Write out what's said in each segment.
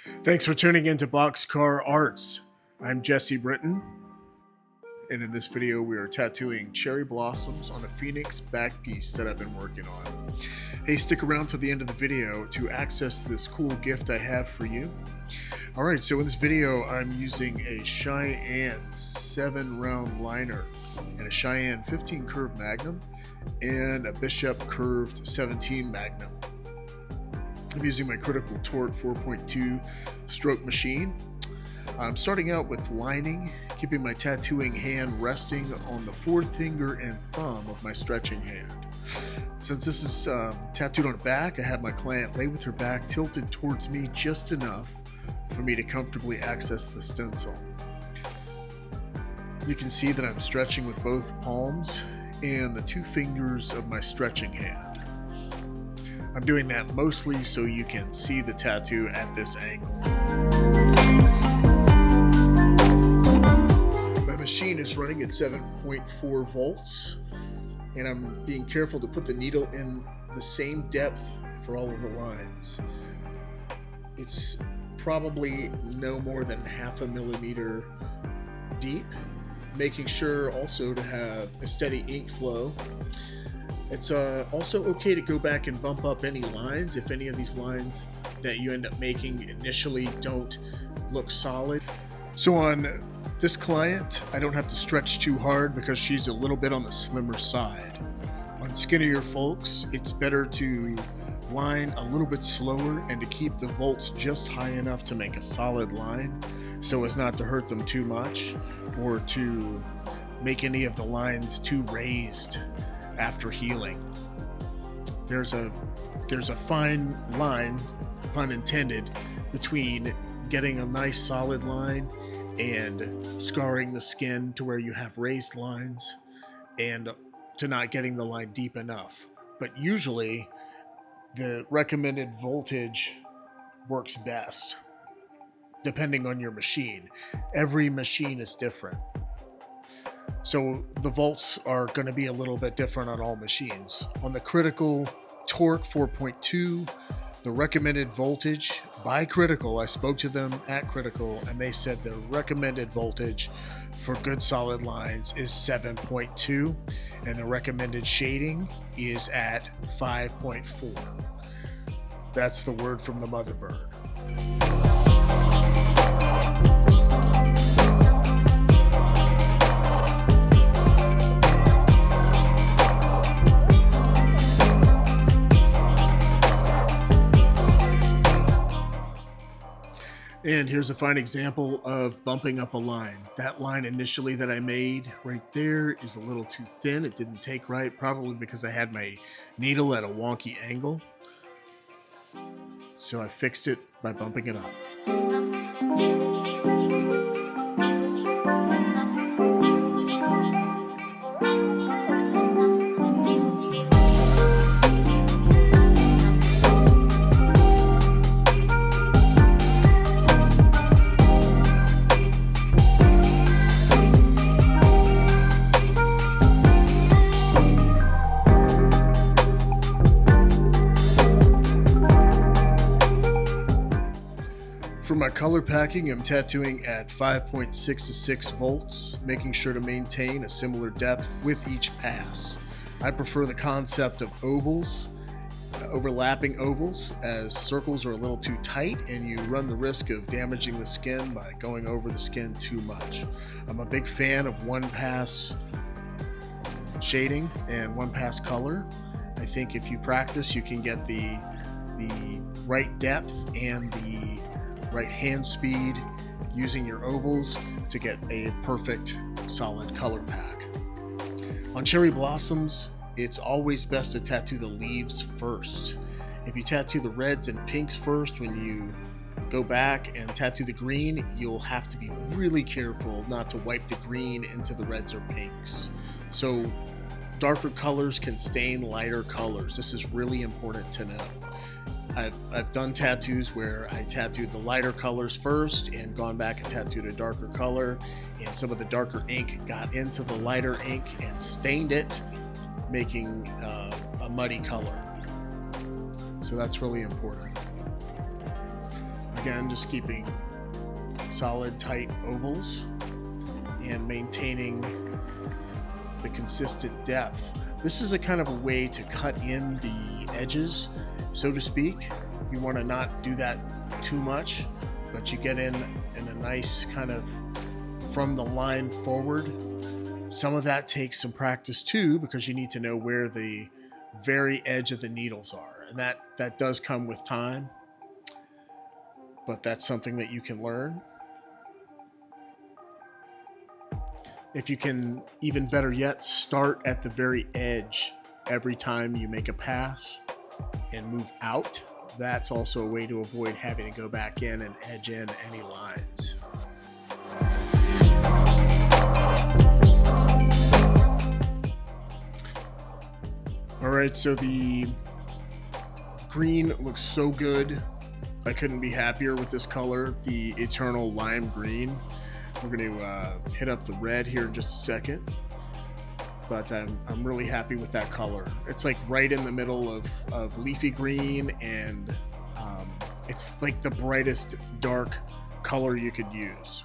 Thanks for tuning in to Boxcar Arts. I'm Jesse Britton, and in this video we are tattooing cherry blossoms on a phoenix back piece that I've been working on. Hey, stick around to the end of the video to access this cool gift I have for you. Alright, so in this video I'm using a Cheyanne 7-round liner and a Cheyanne 15 curve magnum and a Bishop curved 17 magnum. I'm using my Critical Torque 4.2 stroke machine. I'm starting out with lining, keeping my tattooing hand resting on the forefinger and thumb of my stretching hand. Since this is tattooed on the back, I have my client lay with her back tilted towards me just enough for me to comfortably access the stencil. You can see that I'm stretching with both palms and the 2 fingers of my stretching hand. I'm doing that mostly so you can see the tattoo at this angle. My machine is running at 7.4 volts, and I'm being careful to put the needle in the same depth for all of the lines. It's probably no more than 0.5 millimeter deep, making sure also to have a steady ink flow. It's also okay to go back and bump up any lines if any of these lines that you end up making initially don't look solid. So on this client, I don't have to stretch too hard because she's a little bit on the slimmer side. On skinnier folks, it's better to line a little bit slower and to keep the volts just high enough to make a solid line so as not to hurt them too much or to make any of the lines too raised after healing. There's a fine line, pun intended, between getting a nice solid line and scarring the skin to where you have raised lines and to not getting the line deep enough. But usually the recommended voltage works best depending on your machine. Every machine is different. So the volts are going to be a little bit different on all machines. On the Critical Torque 4.2, the recommended voltage by Critical, I spoke to them at Critical and they said the recommended voltage for good solid lines is 7.2 and the recommended shading is at 5.4. That's the word from the mother bird. And here's a fine example of bumping up a line. That line initially that I made right there is a little too thin. It didn't take right, probably because I had my needle at a wonky angle. So I fixed it by bumping it up. For my color packing, I'm tattooing at 5.6 to 6 volts, making sure to maintain a similar depth with each pass. I prefer the concept of ovals, overlapping ovals, as circles are a little too tight and you run the risk of damaging the skin by going over the skin too much. I'm a big fan of one pass shading and one pass color. I think if you practice, you can get the right depth and the right hand speed using your ovals to get a perfect solid color pack. On cherry blossoms, it's always best to tattoo the leaves first. If you tattoo the reds and pinks first, when you go back and tattoo the green, you'll have to be really careful not to wipe the green into the reds or pinks. So darker colors can stain lighter colors. This is really important to know. I've done tattoos where I tattooed the lighter colors first and gone back and tattooed a darker color, and some of the darker ink got into the lighter ink and stained it, making a muddy color. So that's really important. Again, just keeping solid, tight ovals and maintaining the consistent depth. This is a kind of a way to cut in the edges, so to speak. You want to not do that too much, but you get in a nice kind of from the line forward. Some of that takes some practice too, because you need to know where the very edge of the needles are, and that does come with time, but that's something that you can learn. If you can, even better yet, start at the very edge every time you make a pass and move out. That's also a way to avoid having to go back in and edge in any lines. All right, so the green looks so good. I couldn't be happier with this color, the Eternal Lime Green. We're going to hit up the red here in just a second, but I'm really happy with that color. It's like right in the middle of leafy green, and it's like the brightest dark color you could use.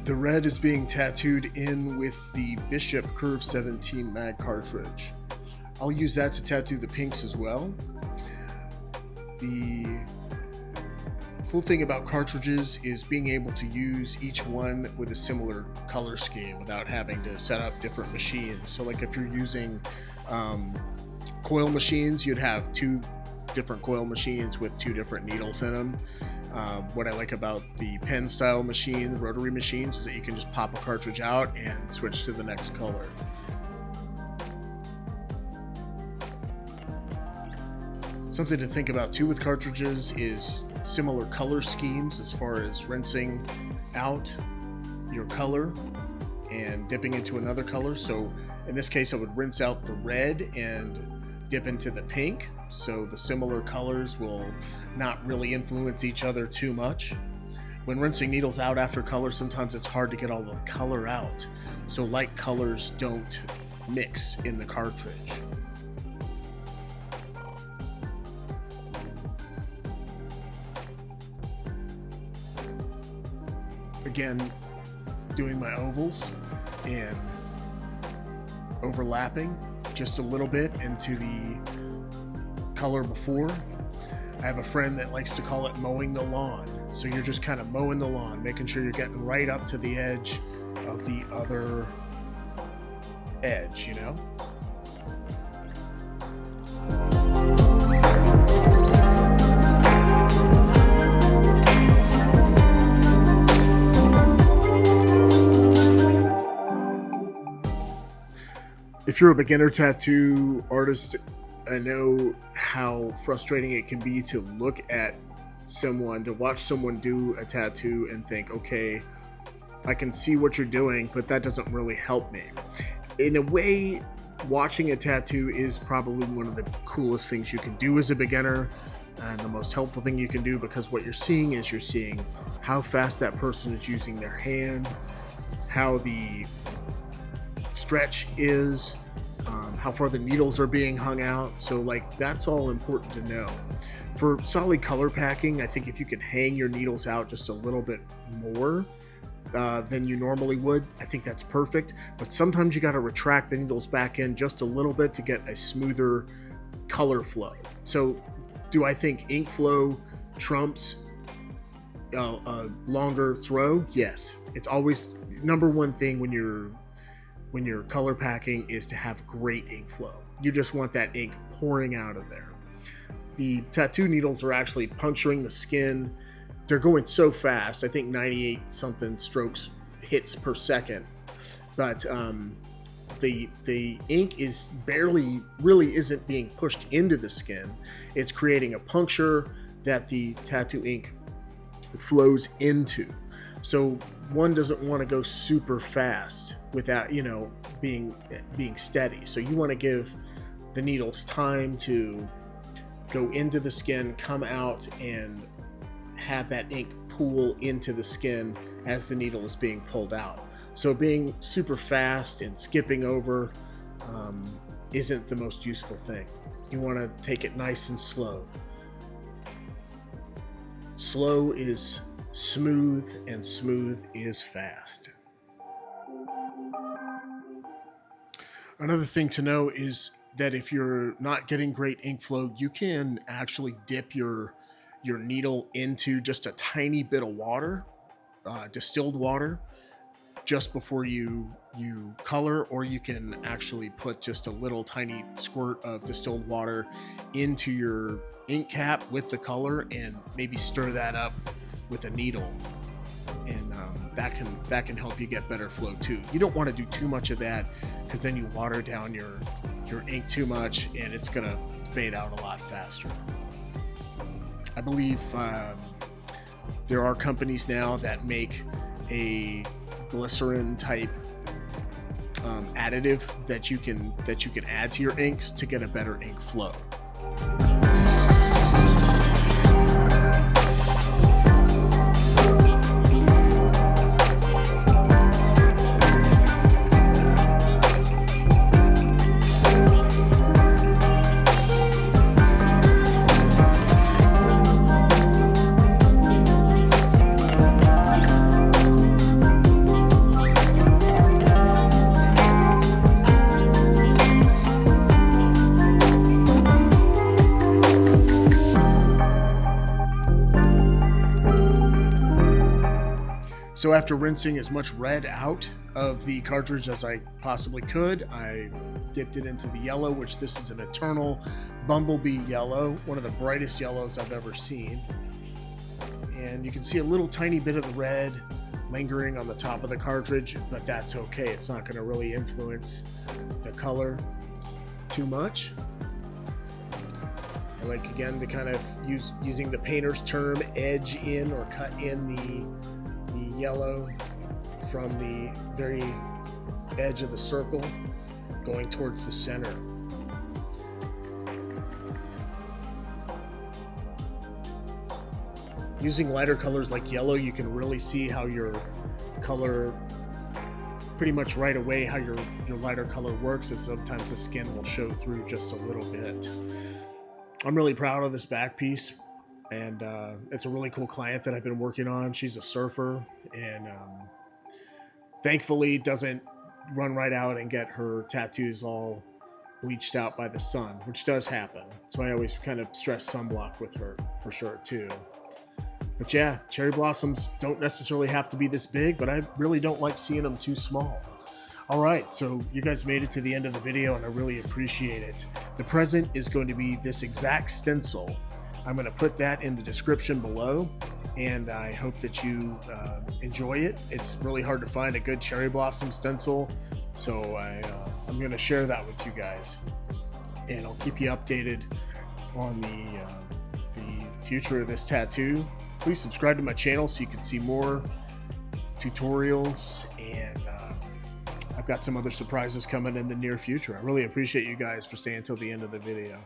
The red is being tattooed in with the Bishop Curve 17 mag cartridge. I'll use that to tattoo the pinks as well. The cool thing about cartridges is being able to use each one with a similar color scheme without having to set up different machines. So like if you're using coil machines, you'd have two different coil machines with two different needles in them. What I like about the pen style machines, rotary machines, is that you can just pop a cartridge out and switch to the next color. Something to think about too with cartridges is similar color schemes as far as rinsing out your color and dipping into another color. So in this case, I would rinse out the red and dip into the pink, so the similar colors will not really influence each other too much. When rinsing needles out after color, sometimes it's hard to get all the color out, so light colors don't mix in the cartridge. Again, doing my ovals and overlapping just a little bit into the color before. I have a friend that likes to call it mowing the lawn. So you're just kind of mowing the lawn, making sure you're getting right up to the edge of the other edge, you know? If you're a beginner tattoo artist, I know how frustrating it can be to look at someone, to watch someone do a tattoo and think, okay, I can see what you're doing, but that doesn't really help me. In a way, watching a tattoo is probably one of the coolest things you can do as a beginner, and the most helpful thing you can do, because what you're seeing is you're seeing how fast that person is using their hand, how the stretch is, how far the needles are being hung out. So like that's all important to know. For solid color packing, I think if you can hang your needles out just a little bit more than you normally would, I think that's perfect. But sometimes you got to retract the needles back in just a little bit to get a smoother color flow. So do I think ink flow trumps a longer throw? Yes. It's always number one thing when you're color packing is to have great ink flow. You just want that ink pouring out of there. The tattoo needles are actually puncturing the skin. They're going so fast. I think 98 something strokes hits per second. But the ink is really isn't being pushed into the skin. It's creating a puncture that the tattoo ink flows into. So one doesn't want to go super fast without, you know, being steady. So you want to give the needles time to go into the skin, come out, and have that ink pool into the skin as the needle is being pulled out. So being super fast and skipping over isn't the most useful thing. You want to take it nice and slow. Slow is smooth, and smooth is fast. Another thing to know is that if you're not getting great ink flow, you can actually dip your needle into just a tiny bit of water, distilled water, just before you color, or you can actually put just a little tiny squirt of distilled water into your ink cap with the color and maybe stir that up with a needle, and that can help you get better flow too. You don't want to do too much of that, because then you water down your ink too much and it's gonna fade out a lot faster. I believe there are companies now that make a glycerin type additive that you can add to your inks to get a better ink flow. So after rinsing as much red out of the cartridge as I possibly could, I dipped it into the yellow, which this is an Eternal Bumblebee yellow, one of the brightest yellows I've ever seen. And you can see a little tiny bit of the red lingering on the top of the cartridge, but that's okay. It's not going to really influence the color too much. I like, again, to kind of using the painter's term, edge in or cut in the yellow from the very edge of the circle going towards the center. Using lighter colors like yellow, you can really see how your color, pretty much right away, how your lighter color works, and sometimes the skin will show through just a little bit. I'm really proud of this back piece. And it's a really cool client that I've been working on. She's a surfer, and thankfully doesn't run right out and get her tattoos all bleached out by the sun, which does happen. So I always kind of stress sunblock with her for sure too. But yeah, cherry blossoms don't necessarily have to be this big, but I really don't like seeing them too small. All right, so you guys made it to the end of the video, and I really appreciate it. The present is going to be this exact stencil. I'm going to put that in the description below, and I hope that you enjoy it. It's really hard to find a good cherry blossom stencil, so I'm going to share that with you guys, and I'll keep you updated on the future of this tattoo. Please subscribe to my channel so you can see more tutorials, and I've got some other surprises coming in the near future. I really appreciate you guys for staying until the end of the video.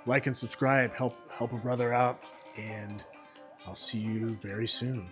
Like and subscribe, help a brother out, and I'll see you very soon.